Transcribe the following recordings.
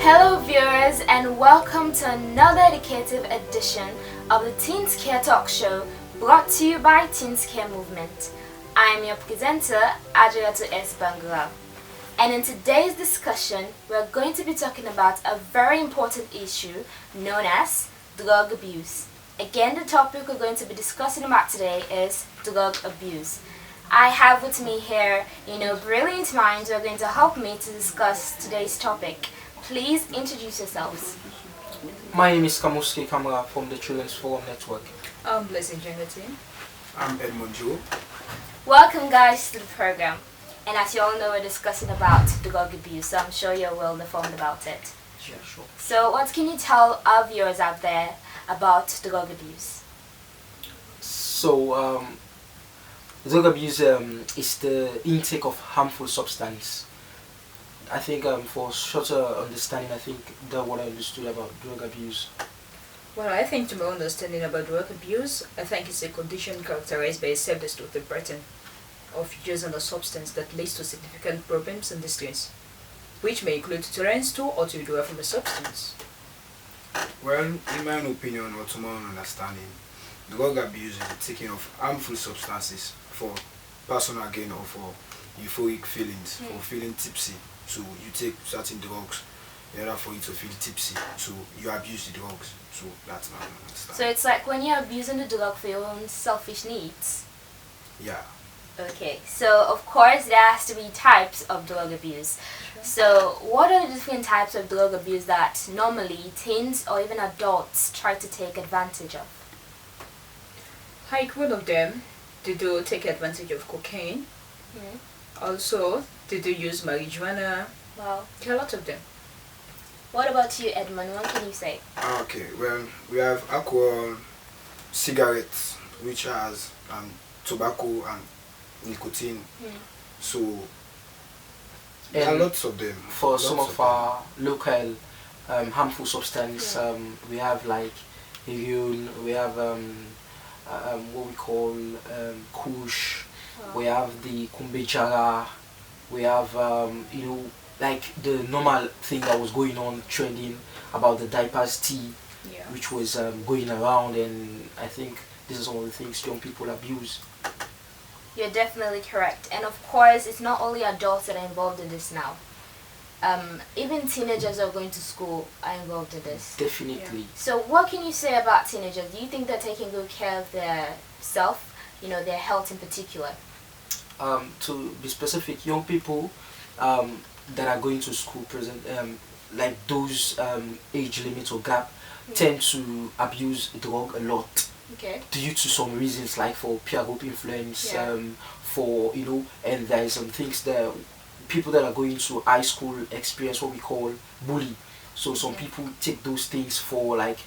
Hello viewers and welcome to another educative edition of the Teens Care Talk Show brought to you by Teens Care Movement. I am your presenter, Adriato S. Bangla. And in today's discussion, we're going to be talking about a very important issue known as drug abuse. Again, the topic we're going to be discussing about today is drug abuse. I have with me here, brilliant minds who are going to help me to discuss today's topic. Please introduce yourselves. My name is Kamuski Kamara from the Children's Forum Network. I'm Blessing Jangati. I'm Edmund Joe. Welcome guys to the program. And as you all know, we're discussing about drug abuse, so I'm sure you're well informed about it. Yeah, sure. So what can you tell our viewers out there about drug abuse? So, drug abuse is the intake of harmful substance. I think for shorter understanding, I think that's what I understood about drug abuse. Well, I think to my understanding about drug abuse, I think it's a condition characterized by a self-destructive pattern of using a substance that leads to significant problems and distress, which may include tolerance to or to withdraw from a substance. Well, in my opinion or to my understanding, drug abuse is the taking of harmful substances for personal gain or for euphoric feelings, for feeling tipsy. So you take certain drugs in order for you to feel tipsy, so you abuse the drugs. So that's my understanding. So it's like when you're abusing the drug for your own selfish needs. Yeah. Okay, so of course there has to be types of drug abuse. Sure. So what are the different types of drug abuse that normally teens or even adults try to take advantage of? Like one of them, they do take advantage of cocaine. Also, they do use marijuana. Wow. There are a lot of them. What about you, Edmund? What can you say? Okay, well, we have alcohol, cigarettes, which has tobacco and nicotine. So there are And lots of them. For Lots some of them. our local harmful substance, we have like heroin, we have what we call kush, we have the kumbechara, we have like the normal thing that was going on trending about the diapers tea, Yeah. which was going around, and I think this is all the things young people abuse. You're definitely correct. And of course, it's not only adults that are involved in this now. Even teenagers who are going to school are involved in this. Definitely. So what can you say about teenagers? Do you think they're taking good care of their self, their health in particular? To be specific, young people that are going to school present, like those age limits or gap, tend to abuse drug a lot. Okay. Due to some reasons, like for peer group influence, Yeah. and there is some things that people that are going to high school experience what we call bully. So some people take those things for like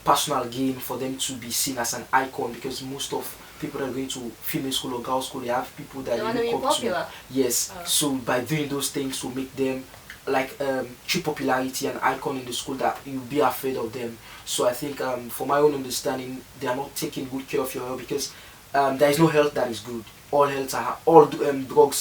personal gain, for them to be seen as an icon, because most of people that are going to female school or girls school, they have people that They want to they be look up popular. to. Yes. Oh. So by doing those things will make them like true popularity and icon in the school, that you'll be afraid of them. So I think for my own understanding, they are not taking good care of your health, because there is no health that is good. All health are drugs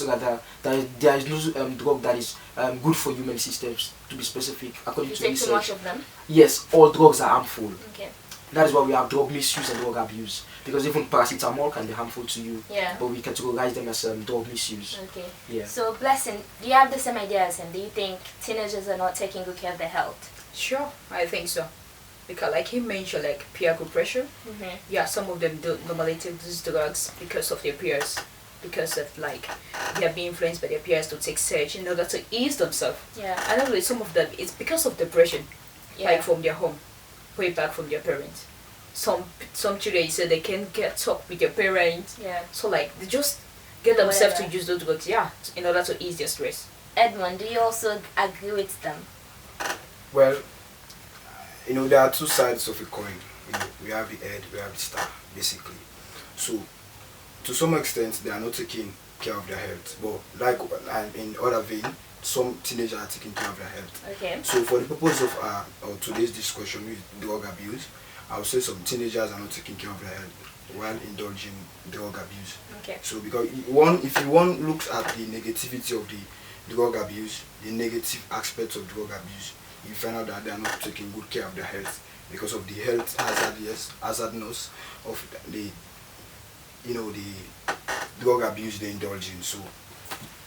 there is no drug that is good for human systems, to be specific, according You to take too much research. of them? Yes, all drugs are harmful. Okay. That is why we have drug misuse and drug abuse, because even paracetamol can be harmful to you, Yeah. but we categorize them as drug misuse. Okay. Yeah. So Blessing, do you have the same idea as him? Do you think teenagers are not taking good care of their health? Sure, I think so. Because like he mentioned, like peer group pressure. Yeah, some of them don't normally take these drugs because of their peers. Because of like they are being influenced by their peers to take search in order to ease themselves. Yeah. And actually some of them it's because of depression. Yeah. Like from their home, way back from their parents. Some children say they can't get talk with their parents. Yeah. So like they just get themselves to Whatever. use those drugs, in order to ease their stress. Edmund, do you also agree with them? Well, there are two sides of a coin. We have the head, we have the star, basically. So, to some extent, they are not taking care of their health. But like in other vein, some teenagers are taking care of their health. Okay. So, for the purpose of today's discussion with drug abuse, I would say some teenagers are not taking care of their health while indulging drug abuse. Okay. So, because if one looks at the negativity of the drug abuse, the negative aspects of drug abuse, you find out that they are not taking good care of their health because of the health hazardness of the the drug abuse they indulge in. So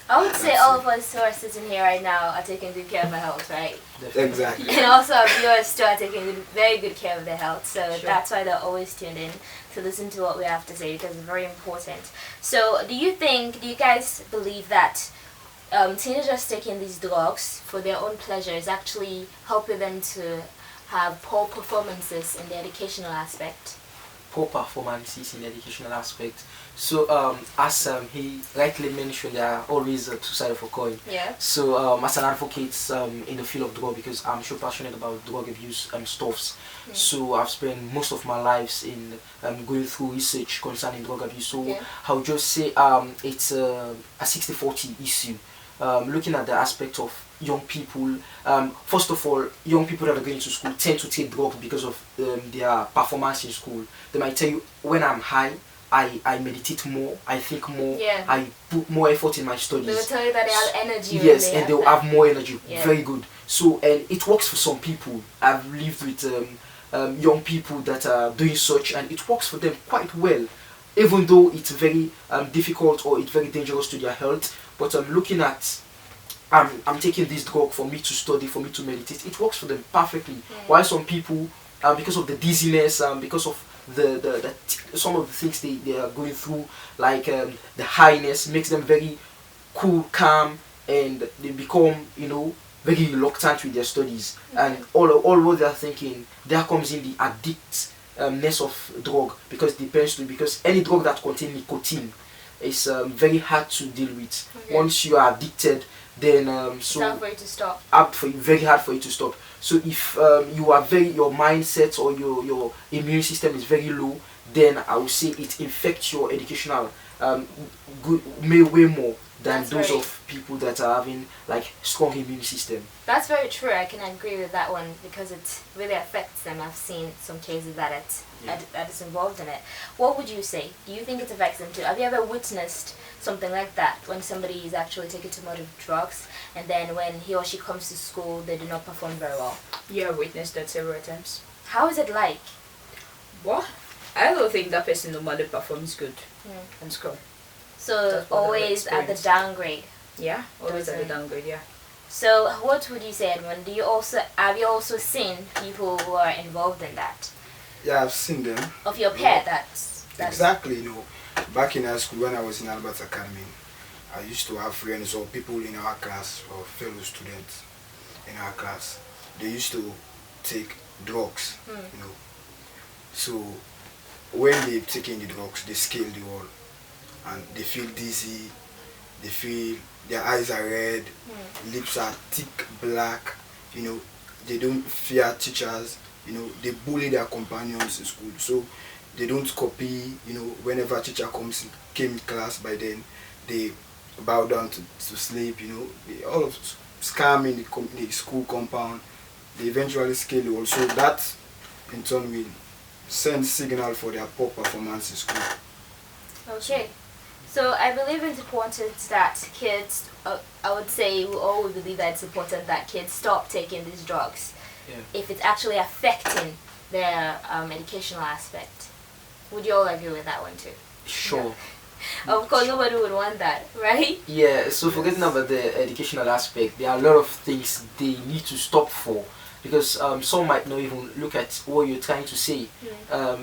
I would say that's all it. of us who are sitting here right now are taking good care of our health, right? Exactly. And also our viewers too are taking very good care of their health. So Sure. that's why they're always tuned in to listen to what we have to say, because it's very important. So do you guys believe that teenagers taking these drugs for their own pleasure is actually helping them to have poor performances in the educational aspect? Poor performances in the educational aspect. So as he rightly mentioned, there are always two sides of a coin. Yeah. So as an advocate in the field of drug, because I'm so passionate about drug abuse stuffs, so I've spent most of my lives in going through research concerning drug abuse. So Yeah. I would just say it's a 60-40 issue. Looking at the aspect of young people, first of all, young people that are going to school tend to take drugs because of their performance in school. They might tell you, when I'm high, I meditate more, I think more, Yeah. I put more effort in my studies. They will tell you that they have energy. when Yes, they and they'll that. have more energy. Yeah. Very good. So, and it works for some people. I've lived with young people that are doing such, and it works for them quite well, even though it's very difficult or it's very dangerous to their health. But I'm looking at, I'm taking this drug for me to study, for me to meditate. It works for them perfectly. Yeah. While some people, because of the dizziness, because of some of the things they are going through, like the highness makes them very cool, calm, and they become, very reluctant with their studies. And all what they are thinking, there comes in the addictness of drug, because any drug that contains nicotine is very hard to deal with. Okay. Once you are addicted, then It's time for you to stop. very hard for you to stop. So if you are your mindset or your immune system is very low, then I would say it infects your educational way more than That's those very- of people that are having like strong immune system. That's very true. I can agree with that one because it really affects them. I've seen some cases that that is involved in it. What would you say? Do you think it affects them too? Have you ever witnessed something like that when somebody is actually taking too much of drugs and then when he or she comes to school they do not perform very well? Yeah, I've witnessed that several times. How is it like? What? I don't think that person normally performs good Hmm. in school. So That's what I've always at the experienced. downgrade. Yeah, always at the Doesn't- downgrade, yeah. So what would you say, Edmund? Have you also seen people who are involved in that? Yeah, I've seen them. Of your pair, that's Exactly, back in high school when I was in Albert Academy, I used to have friends or people in our class or fellow students in our class. They used to take drugs, So when they've taken the drugs, they scale the wall and they feel dizzy, they feel their eyes are red, lips are thick black, they don't fear teachers, they bully their companions in school. So they don't copy, whenever a teacher came in class, by then they bow down to sleep, they all of scam in the school compound. They eventually scale the wall. So that in turn will send signal for their poor performance in school. Okay. So I believe it's important that kids, I would say we all would believe that it's important that kids stop taking these drugs if it's actually affecting their educational aspect. Would you all agree with that one too? Sure. Of course, nobody would want that, right? Yeah, so forgetting about the educational aspect, there are a lot of things they need to stop for, because some might not even look at what you're trying to say.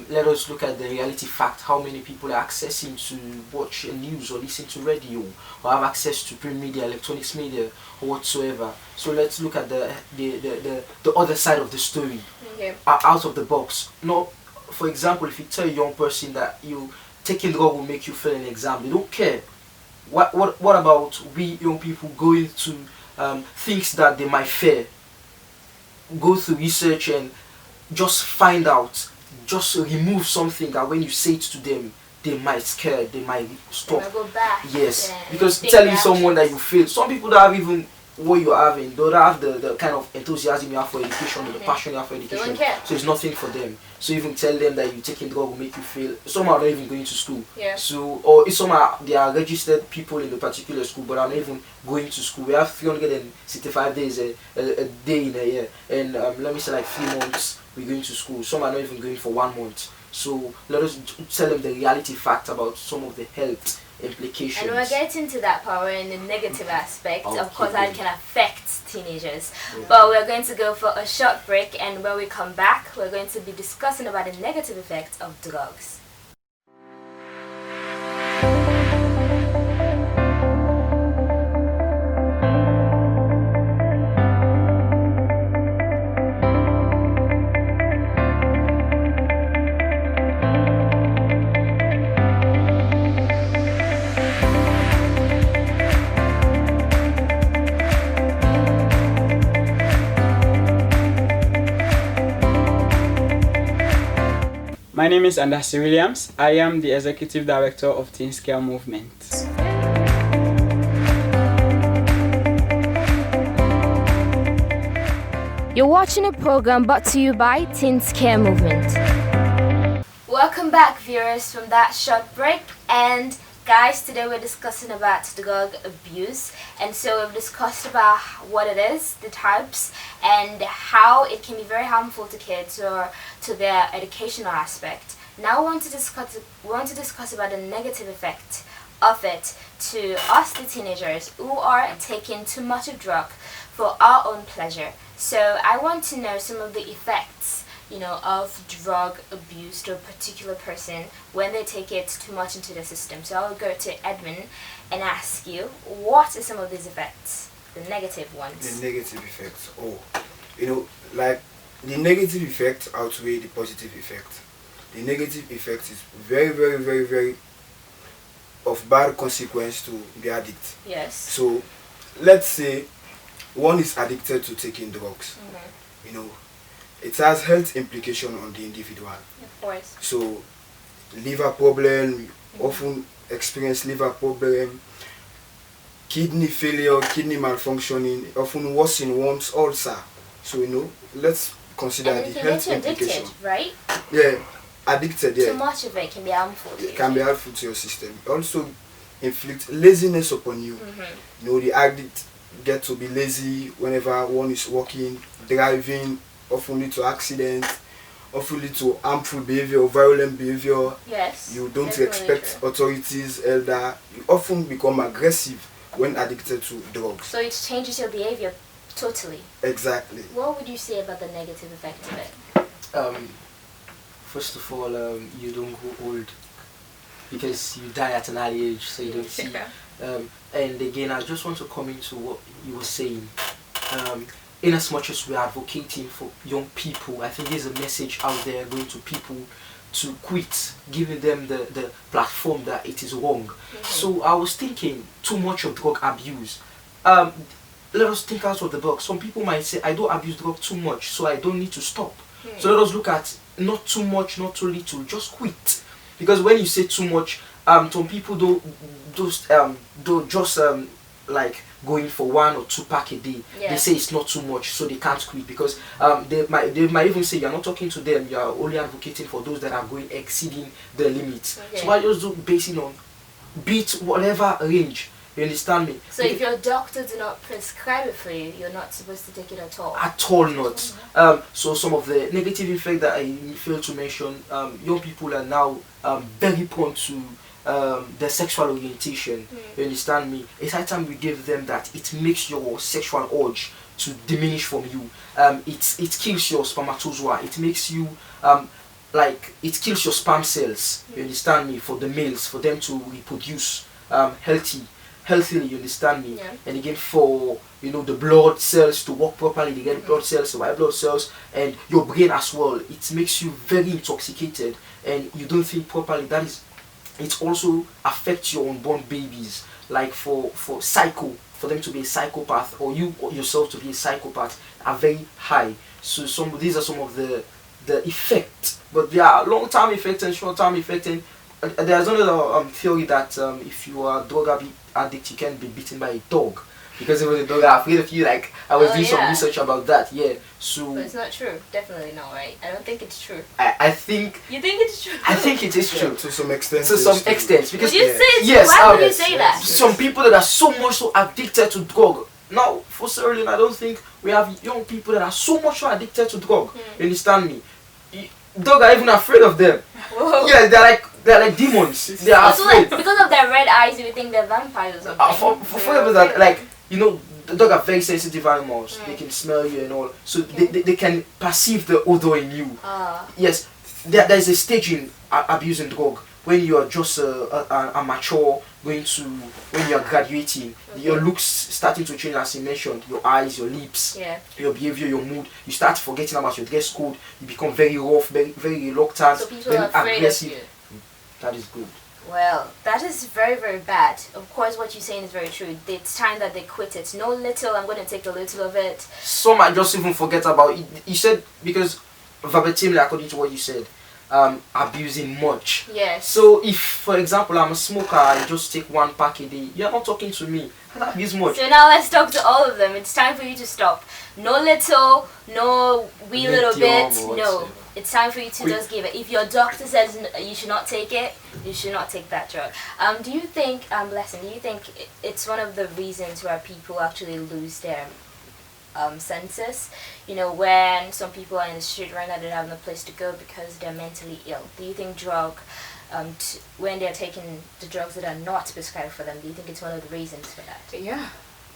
Let us look at the reality fact, how many people are accessing to watch news or listen to radio or have access to print media, electronics media or whatsoever. So let's look at the other side of the story, Okay. out of the box. No, for example, if you tell a young person that taking drug will make you fail an exam, they don't care. What about we young people going to things that they might fear? Go through research and just find out, just remove something that when you say it to them, they might scare, they might stop. They might go back. Yes, Yeah, because take telling their someone that actions. you fail, some people don't have even what you're having, they don't have the kind of enthusiasm you have for education or the passion you have for They education. won't care. So it's nothing for them. So even tell them that you taking drug will make you feel. Some are not even going to school. Yeah. So or if some are they are registered people in the particular school, but are not even going to school. We have 365 days a day in a year, and let me say like 3 months we're going to school. Some are not even going for 1 month. So let us tell them the reality fact about some of the health implications. And we're getting to that power in the negative aspect. Of course, that can affect teenagers. Yeah. But we're going to go for a short break, and when we come back, we're going to be discussing about the negative effects of drugs. My name is Andasi Williams. I am the Executive Director of Teens Care Movement. You're watching a program brought to you by Teens Care Movement. Welcome back, viewers, from that short break. And guys, today we're discussing about drug abuse. And so we've discussed about what it is, the types, and how it can be very harmful to kids or to their educational aspect. Now we want to discuss about the negative effect of it to us, the teenagers who are taking too much of drug for our own pleasure. So I want to know some of the effects, of drug abuse to a particular person when they take it too much into the system. So I'll go to Edmund and ask you, what are some of these effects, the negative ones? The negative effects. Like the negative effect outweigh the positive effect. The negative effect is very, very, very, very of bad consequence to the addict. Yes. So let's say one is addicted to taking drugs. It has health implication on the individual. Of course. So liver problem, often experience liver problem, kidney failure, kidney malfunctioning, often worse in one's ulcer. So let's consider And the it can health get you implication. addicted, right? Yeah, addicted. Yeah, Too much of it can be harmful to you. it can be harmful to your system. Also inflict laziness upon you. The addict get to be lazy whenever one is walking, driving, often lead to accidents, often lead to harmful behavior, violent behavior. Yes. You don't definitely respect true. authorities, elder. You often become aggressive when addicted to drugs. So it changes your behavior totally. Exactly. What would you say about the negative effect of it? First of all, you don't go old because you die at an early age, so you don't see. And again, I just want to come into what you were saying. In as much as we are advocating for young people, I think there's a message out there going to people to quit, giving them the platform that it is wrong. So I was thinking, too much of drug abuse. Let us think out of the box. Some people might say, I don't abuse drug too much, so I don't need to stop. So let us look at not too much, not too little, just quit. Because when you say too much, some people don't just like going for 1 or 2 pack a day. Yeah. They say it's not too much, so they can't quit because they might even say you're not talking to them, you're only advocating for those that are going exceeding the limits. Okay. So why just do basing on beat whatever range? You understand me? So if your doctor do not prescribe it for you, you're not supposed to take it at all. At all not. So some of the negative effect that I failed to mention, young people are now very prone to their sexual orientation. You understand me? It's high time we give them that. It makes your sexual urge to diminish from you. It kills your spermatozoa. It makes you it kills your sperm cells. You understand me? For the males, for them to reproduce healthily, you understand me? Yeah. And again, for the blood cells to work properly, they get blood cells, white blood cells, and your brain as well. It makes you very intoxicated, and you don't think properly. It also affects your unborn babies. Like for them to be a psychopath, or you yourself to be a psychopath, are very high. So these are some of the effects, but there are long-term effects and short-term effects. And there's another theory that if you are a drug addict, you can be beaten by a dog. because even the dog are afraid of you. Like I was Oh, doing some yeah. research about that. Yeah, so But it's not true. Definitely not, right? I don't think it's true. I think You think it's true? I think it is Yeah, true to some extent. to it's some true. extent because Would you Yes. say it's Yes, Why would you yes, say yes. that? some people that are so much so addicted to drug. Now, for Sierra Leone, I don't think we have young people that are so much so addicted to drug. You understand me? Dog are even afraid of them. Whoa. Yeah, they're like demons. They are Also, like, afraid. because of their red eyes, you think they're vampires or something. For example, that like the dog are very sensitive animals. They can smell you and all, so they can perceive the odor in you. Yes, there's a stage in abusing drug when you are just a mature going to when you are graduating. Your looks starting to change, as you mentioned. Your eyes, your lips, your behavior, your mood. You start forgetting about your dress code. You become very rough, very reluctant, So people very are afraid aggressive. of you. That is good. Well, that is very, very bad. Of course, what you're saying is very true. It's time that they quit it. No little, I'm going to take a little of it. Some might just even forget about it. You said, because verbatimly, according to what you said, abusing much. Yes. So if, for example, I'm a smoker, I just take one pack a day, you're not talking to me. I abuse much. So now let's talk to all of them. It's time for you to stop. No little, no wee little bit. Medium or No. whatever. It's time for you to just give it. If your doctor says you should not take it, you should not take that drug. Do you think, Blessing, do you think it's one of the reasons why people actually lose their senses? You know, when some people are in the street right now, they don't have no place to go because they're mentally ill. Do you think when they're taking the drugs that are not prescribed for them, do you think it's one of the reasons for that? Yeah,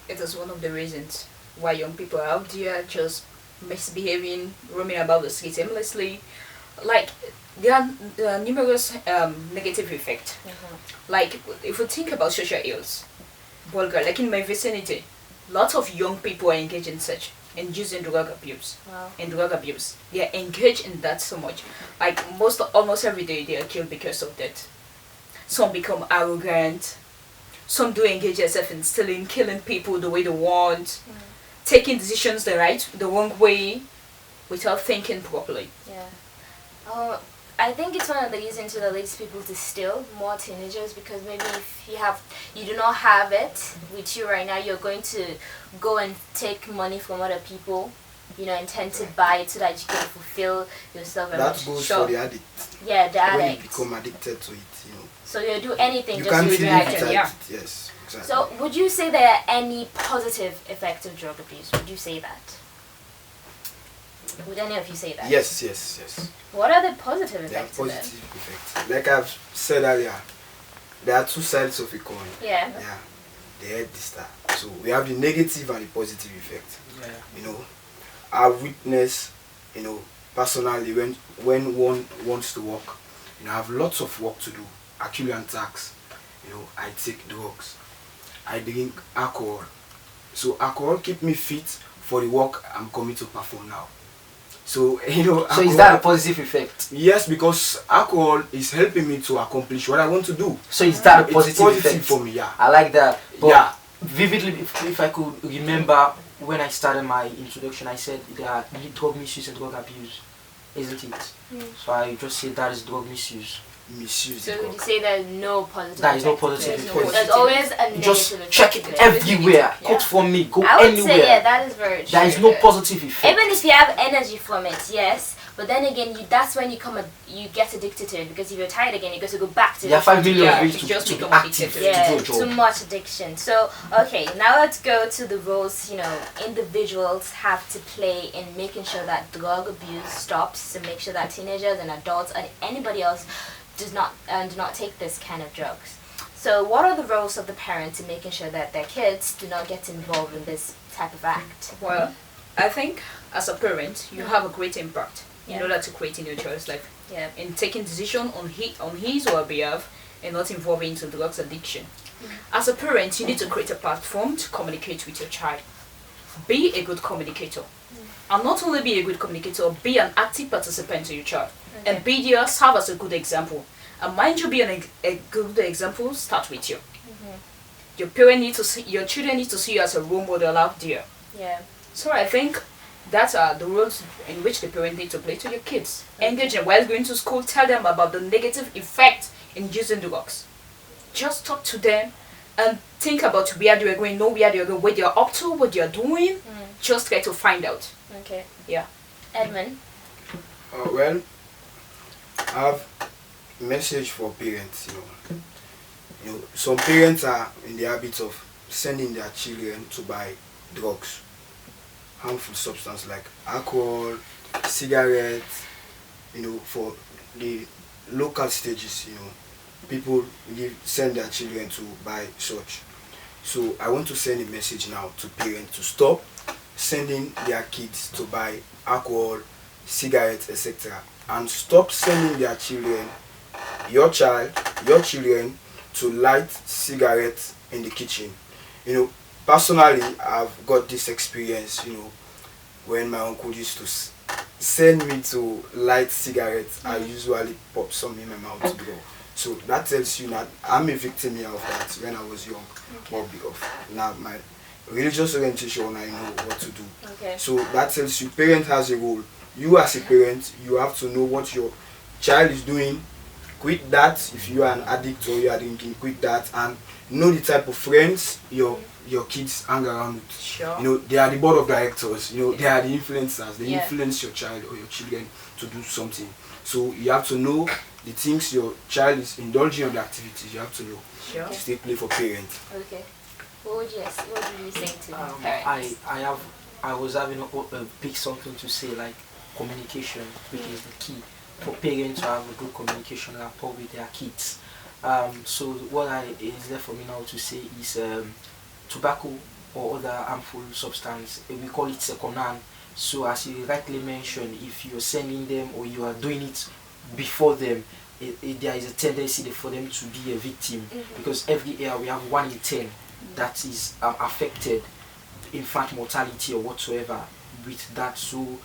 it is one of the reasons why young people are out there just misbehaving, roaming about the streets aimlessly. Like, there are numerous negative effects. Like, if we think about social ills, Bulgar, like in my vicinity, lots of young people are engaged in such and using drug abuse. Wow. And drug abuse, they are engaged in that so much. Like almost every day, they are killed because of that. Some become arrogant. Some do engage themselves in stealing, killing people the way they want, taking decisions the wrong way, without thinking properly. Yeah. I think it's one of the reasons that leads people to steal, more teenagers, because maybe if you do not have it with you right now, you're going to go and take money from other people, intend to buy it so that you can fulfill yourself. That goes for the addict. Yeah, the When you addict. become addicted to it, So you'll do anything you just can't to feel react. it. Yeah. Yes, exactly. So would you say there are any positive effects of drug abuse? Would you say that? Would any of you say that? Yes. What are the positive There are effects of positive it? effects. Like I've said earlier, there are two sides of a coin. Yeah. Yeah. The head, the star. So we have the negative and the positive effect. Yeah. I've witnessed, personally when one wants to work, I have lots of work to do, accumulate tax. I take drugs, I drink alcohol. So alcohol keep me fit for the work I'm coming to perform now. So So alcohol, is that a positive effect? yes, because alcohol is helping me to accomplish what I want to do. So is that a It's positive positive effect? for me, yeah. I like that. But Yeah. vividly, if I could remember when I started my introduction, I said there are drug misuse and drug abuse, isn't it? So I just said that is drug misuse. Misuse. So the would drug. you say there's no positive That is no effect? positive There's, effect. there's always a negative Just effect check it to it. everywhere. Yeah. Cut from me. Go I would anywhere. say, yeah, that is very true. There is no positive effect. Even if you have energy from it, yes. But then again, that's when you get addicted to it, because if you're tired again, you got to go back to There are 5 million Yeah, ways you to just be become active, addicted. to yeah, do a too job. much addiction. So, okay, now let's go to the roles, individuals have to play in making sure that drug abuse stops, to make sure that teenagers and adults and anybody else do not take this kind of drugs. So what are the roles of the parents in making sure that their kids do not get involved in this type of act? Well, I think as a parent, you have a great impact in Yeah. order to create in your child's life, Yeah. in taking decision on his or her behalf, and not involving into drugs addiction. As a parent, you need to create a platform to communicate with your child. Be a good communicator. And not only be a good communicator, be an active participant to your child. And be there, serve as a good example. And mind you, being a good example, start with you. Your children need to see you as a role model out there. Yeah. So I think that are the roles in which the parent need to play to your kids. Engage them while going to school. Tell them about the negative effect in using drugs. Just talk to them. and think about where they are going, know where they are going, what they are up to, what they are doing. Just try to find out. Okay. Yeah. Edmund? Well, I have a message for parents. Some parents are in the habit of sending their children to buy drugs, harmful substance like alcohol, cigarettes. For the local stages, people send their children to buy such. So I want to send a message now to parents to stop sending their kids to buy alcohol, cigarettes, etc. And stop sending their children, your children, to light cigarettes in the kitchen. Personally, I've got this experience, when my uncle used to send me to light cigarettes, I usually pop some in my mouth to go. So that tells you that I'm a victim here of that when I was young. But now my religious orientation, I know what to do. Okay. So that tells you parent has a role. You as a parent, you have to know what your child is doing. Quit that. If you are an addict or you are drinking, quit that, and know the type of friends your kids hang around with. Sure. They are the board of directors. They are the influencers. They influence your child or your children to do something. So you have to know the things your child is indulging on, the activities. You have to know. Sure. Stay play for parents. Okay. What would you say to parents? I was having a big something to say, like communication, which is the key for parents to have a good communication rapport with their kids. So what is left for me now to say is tobacco or other harmful substance, we call it second hand. So as you rightly mentioned, if you're sending them or you are doing it before them, there is a tendency for them to be a victim, because every year we have 1 in 10 that is affected, infant mortality or whatsoever with that. So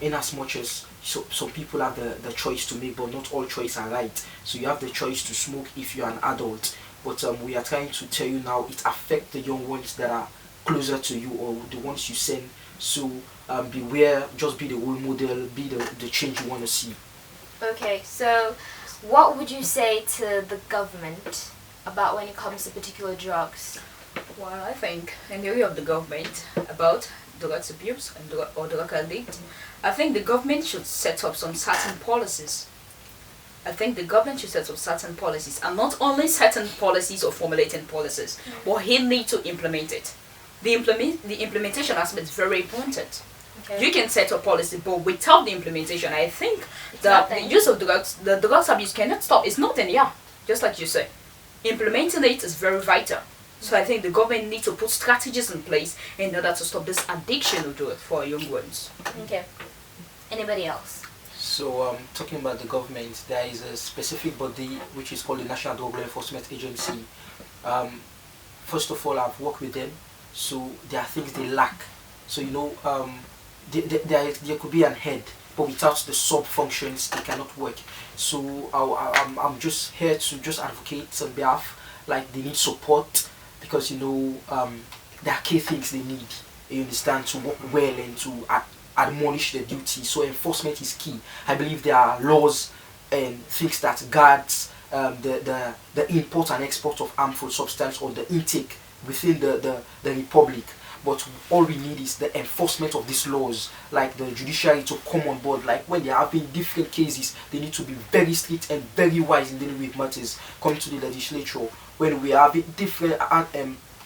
in as much as some people have the choice to make, but not all choices are right. So you have the choice to smoke if you're an adult, but we are trying to tell you now it affects the young ones that are closer to you or the ones you send. So beware, just be the role model, be the change you want to see. Okay, so what would you say to the government about when it comes to particular drugs? Well, I think in the area of the government about drugs abuse and drug addict, I think the government should set up some certain policies. And not only certain policies or formulating policies, but he needs to implement it. The implementation aspect is very important. Okay. You can set a policy, but without the implementation, I think that the use of drugs, the drugs abuse cannot stop. It's nothing, just like you say. Implementing it is very vital. So I think the government needs to put strategies in place in order to stop this addiction of drugs for young ones. Okay. Anybody else? So talking about the government, there is a specific body which is called the National Drug Law Enforcement Agency. First of all, I've worked with them, so there are things they lack. So there could be an head, but without the sub functions, they cannot work. So I'm just here to just advocate on behalf, like they need support, because there are key things they need, you understand, to work well and to admonish the duty. So enforcement is key. I believe there are laws and things that guards the import and export of harmful substance or the intake within the republic. But all we need is the enforcement of these laws, like the judiciary to come on board. Like when they are having different cases, they need to be very strict and very wise in dealing with matters. Coming to the legislature, when we are having different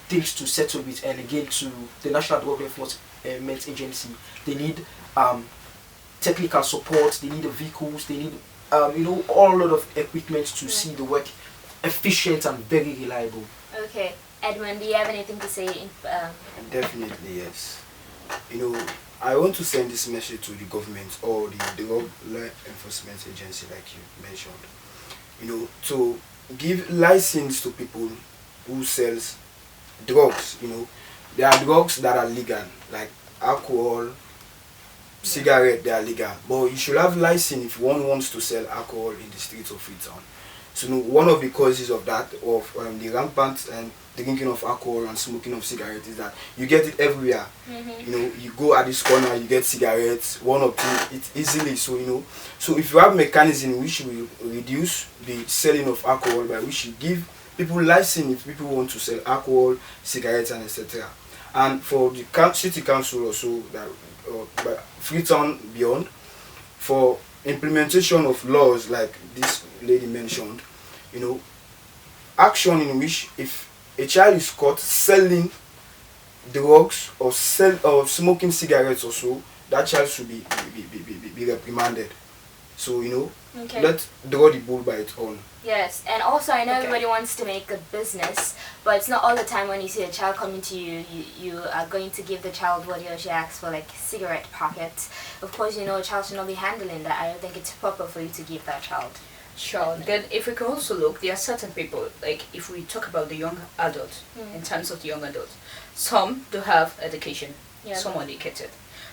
things to settle with, and again to the National Drug Enforcement Agency, they need technical support, they need the vehicles, they need all lot of equipment to see the work efficient and very reliable. Okay. Edmund, do you have anything to say? Definitely, yes. I want to send this message to the government or the Drug Law Enforcement Agency, like you mentioned. To give license to people who sells drugs. There are drugs that are legal, like alcohol, cigarette. They are legal, but you should have license if one wants to sell alcohol in the streets of Freetown. So one of the causes of that, of the rampant and drinking of alcohol and smoking of cigarettes, is that you get it everywhere. You go at this corner, you get cigarettes, one or two, it's easily. So if you have mechanism which will reduce the selling of alcohol, by which you give people license it, people want to sell alcohol, cigarettes, and etc. And for the city council also, that Freetown beyond, for implementation of laws like this lady mentioned, action in which if a child is caught selling drugs or smoking cigarettes or so, that child should be reprimanded. So Okay. let draw the bull by its horn. Yes, and also I know Okay. everybody wants to make a business, but it's not all the time when you see a child coming to you, you are going to give the child what he or she asks for, like cigarette packets. Of course, a child should not be handling that. I don't think it's proper for you to give that child. Sure. Then if we can also look, there are certain people, like if we talk about the young adult, in terms of the young adult, some do have education, Yeah. some are educated.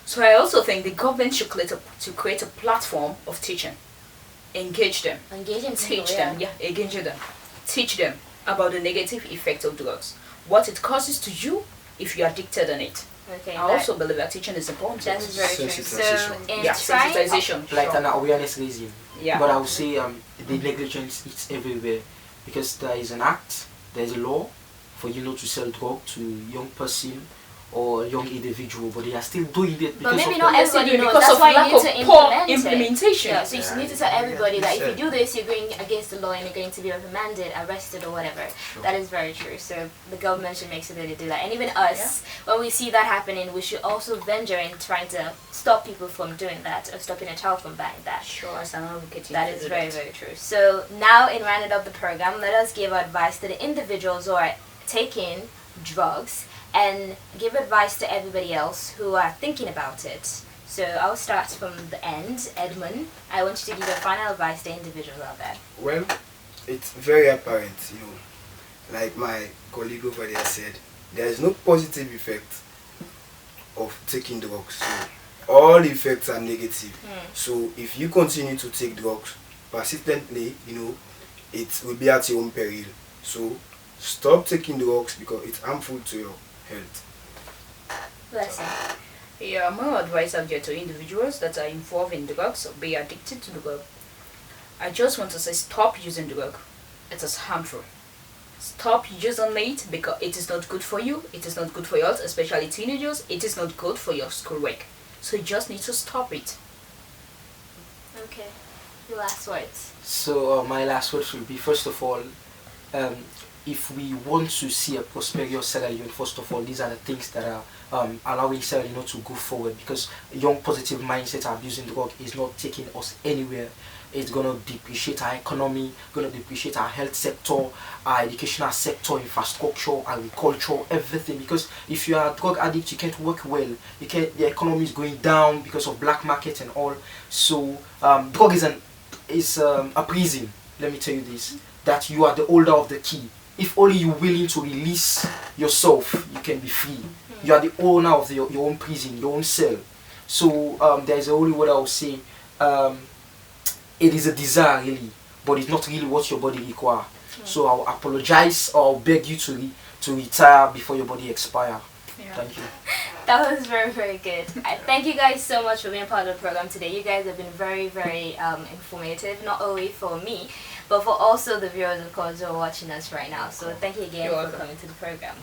So I also think the government should create a platform of teaching. Engage them. Engaging Teach people, them, engage them. Teach them about the negative effect of drugs. What it causes to you if you're addicted on it. Okay. I also believe that teaching is important. that is very true. So Sensitization. in Yeah, trying, sensitization. Like sure. an awareness raising. Yeah. But I would say the negligence is everywhere, because there is an act, there is a law for you not to sell drug to young person or young individual, but they are still doing it but because maybe of not the- everybody knows. because That's of why you lack need of to poor implement it. implementation. Yeah, so you need to tell everybody that if you Yeah. do this, you're going against the law and you're going to be reprimanded, arrested, or whatever. Sure. That is very true. So the government should make sure that they do that. And even us, when we see that happening, we should also venture in trying to stop people from doing that or stopping a child from buying that. Sure, as an advocate. That is very, very true. So now, in rounding up the program, let us give advice to the individuals who are taking drugs and give advice to everybody else who are thinking about it. So I'll start from the end. Edmund, I want you to give your final advice to individuals out there. Well, it's very apparent, like my colleague over there said, there is no positive effect of taking drugs. So all effects are negative. So if you continue to take drugs persistently, it will be at your own peril. So stop taking drugs because it's harmful to your health. Bless you. Yeah, my advice I'll get to individuals that are involved in drugs or be addicted to the drug. I just want to say stop using drug. It is harmful. Stop using it because it is not good for you. It is not good for your health, especially teenagers. It is not good for your schoolwork. So you just need to stop it. Okay. Your last words. So my last words will be, first of all, if we want to see a prosperous Sierra Leone, first of all, these are the things that are allowing Sierra Leone to go forward, because young positive mindset abusing drug is not taking us anywhere. It's going to depreciate our economy, going to depreciate our health sector, our educational sector, infrastructure, agriculture, everything. Because if you are a drug addict, you can't work well. The economy is going down because of black market and all. So drug is a prison. Let me tell you this, that you are the holder of the key. If only you're willing to release yourself, you can be free. You are the owner of your own prison, your own cell. So there's a only word I will say. It is a desire really, but it's not really what your body requires. So I'll apologize, or I'll beg you to retire before your body expire. Yeah. Thank you. That was very, very good. I thank you guys so much for being part of the program today. You guys have been very, very informative, not only for me, but for also the viewers, of course, who are watching us right now. So thank you again You're for welcome. coming to the program.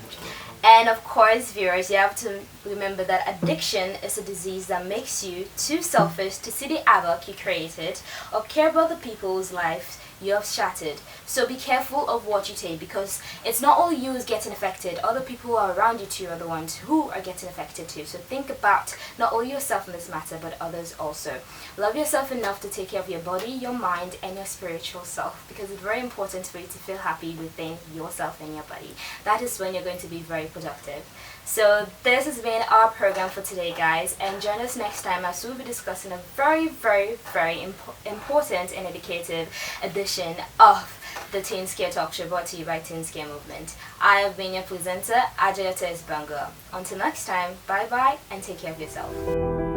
And of course, viewers, you have to remember that addiction is a disease that makes you too selfish to see the havoc you created or care about the people's lives you have shattered. So be careful of what you take, because it's not only you who's getting affected, other people who are around you too are the ones who are getting affected too. So think about not only yourself in this matter, but others also. Love yourself enough to take care of your body, your mind, and your spiritual self, because it's very important for you to feel happy within yourself and your body. That is when you're going to be very productive. So this has been our program for today, guys, and join us next time as we'll be discussing a very, very, very important and educative edition of the Teen Scare Talk Show, brought to you by Teen Scare Movement. I have been your presenter, Ajayata Esbanga. Until next time, bye bye and take care of yourself.